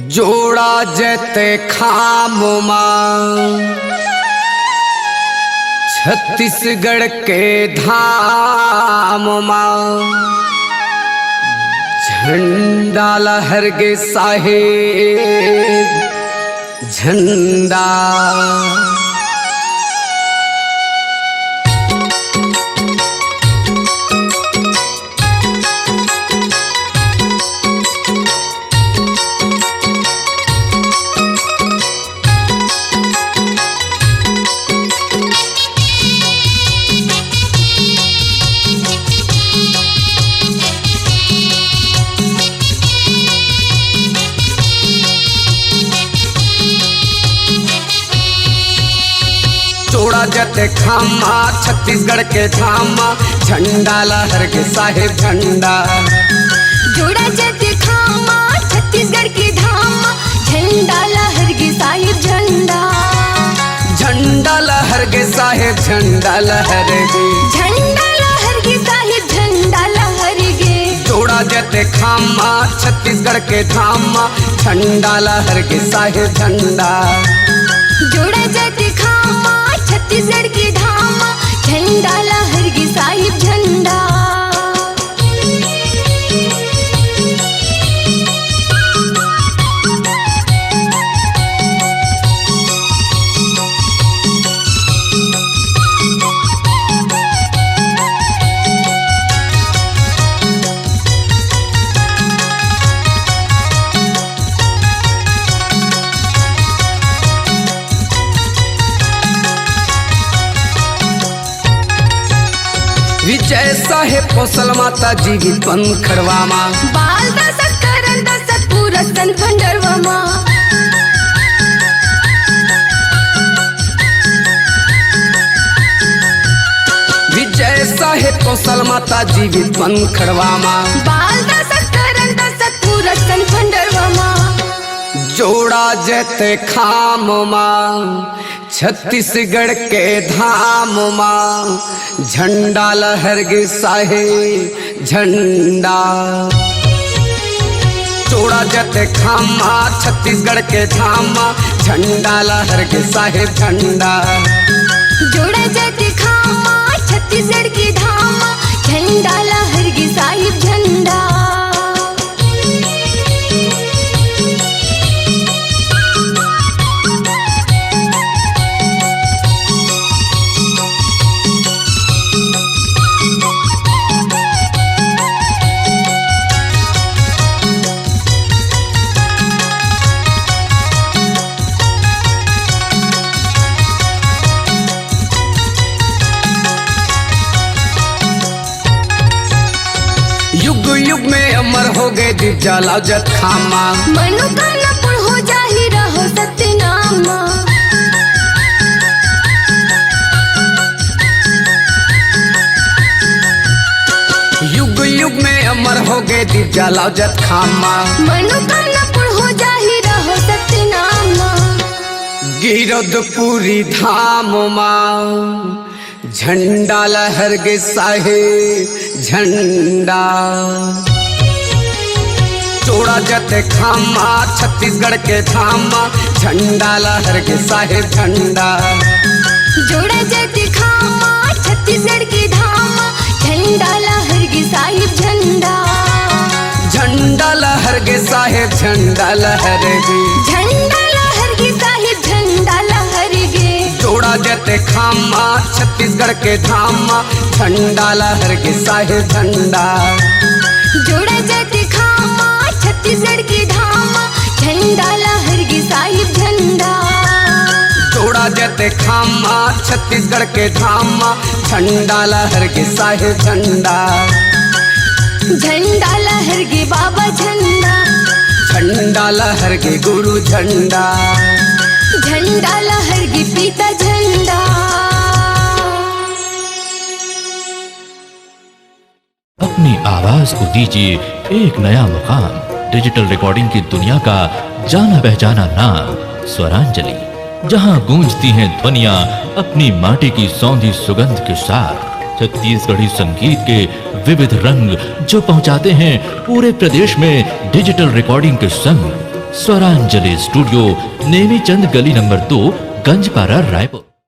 जोड़ा जते खाम छत्तीसगढ़ के धाम झंडा लहरगे साहेब झंडा। जोड़ा जते खामा छत्तीसगढ़ के धामा झंडा लहरगे साहेब झंडा। जोड़ा जते खामा छत्तीसगढ़ के धामा झंडा लहरगे साहेब झंडा। झंडा लहरगे साहेब झंडा लहरगे झंडा लहरगे साहेब झंडा लहरगे। जोड़ा जते खामा छत्तीसगढ़ के धामा झंडा लहरगे साहेब झंडा। जोड़ा जते खामा छत्तीसगढ़ के धामा झंडा लहरगे साहिब झंडा। विजय साहेब कौशल माता जीवित बन खड़वामा बाल दशक करण दशक पूरा सन खंडरवामा। विजय साहेब कौशल माता जीवित बन खड़वामा बाल दशक करण दशक पूरा सन खंडरवामा। जोड़ा जते खाम छत्तीसगढ़ के धाम झंडा लहरगे साहेब झंडा। जोड़ा जते खामा छत्तीसगढ़ के धामा झंडा लहरगे साहेब झंडा। जोड़ा जते खामा छत्तीसगढ़ के धामा झंडा लहरगे साहिब झंडा। युग युग में अमर हो गए दिव्या लाजत खामा मनोकामना पूर्ण हो जाहि रहो सत्यनामा। युग युग में अमर हो गए दिव्या लाजत खामा मनोकामना पूर्ण हो जाहि रहो सत्यनामा। गिरदपुरी धाम झंडा लहरगे साहेब झंडा। जोड़ा जते खामा छत्तीसगढ़ के धामा झंडा लहरगे साहेब झंडा। जोड़ा जते खामा छत्तीसगढ़ के धामा झंडा लहरगे साहिब झंडा। झंडा लहरगे साहेब झंडा लहरगे झंडा लहरगे साहिब झंडा लहरगे। जोड़ा जते खामा छत्तीसगढ़ के धामा झंडा लहरगे साहेब झंडा। जोड़ा जते खामा छत्तीसगढ़ के धामा झंडा लहरगे साहिब झंडा। जोड़ा जते खामा छत्तीसगढ़ के धामा झंडा लहरगे साहेब झंडा। झंडा लहरगे बाबा झंडा। झंडा लहरगे गुरु झंडा। झंडा लहरगे पिता झंडा। अपनी आवाज को दीजिए एक नया मुकाम। डिजिटल रिकॉर्डिंग की दुनिया का जाना पहचाना नाम स्वरांजलि, जहां गूंजती हैं ध्वनियां अपनी माटी की सौंधी सुगंध के साथ। छत्तीसगढ़ी संगीत के विविध रंग जो पहुंचाते हैं पूरे प्रदेश में डिजिटल रिकॉर्डिंग के संग। स्वरांजलि स्टूडियो, नेमी चंद गली नंबर 2, गंजपारा, रायपुर।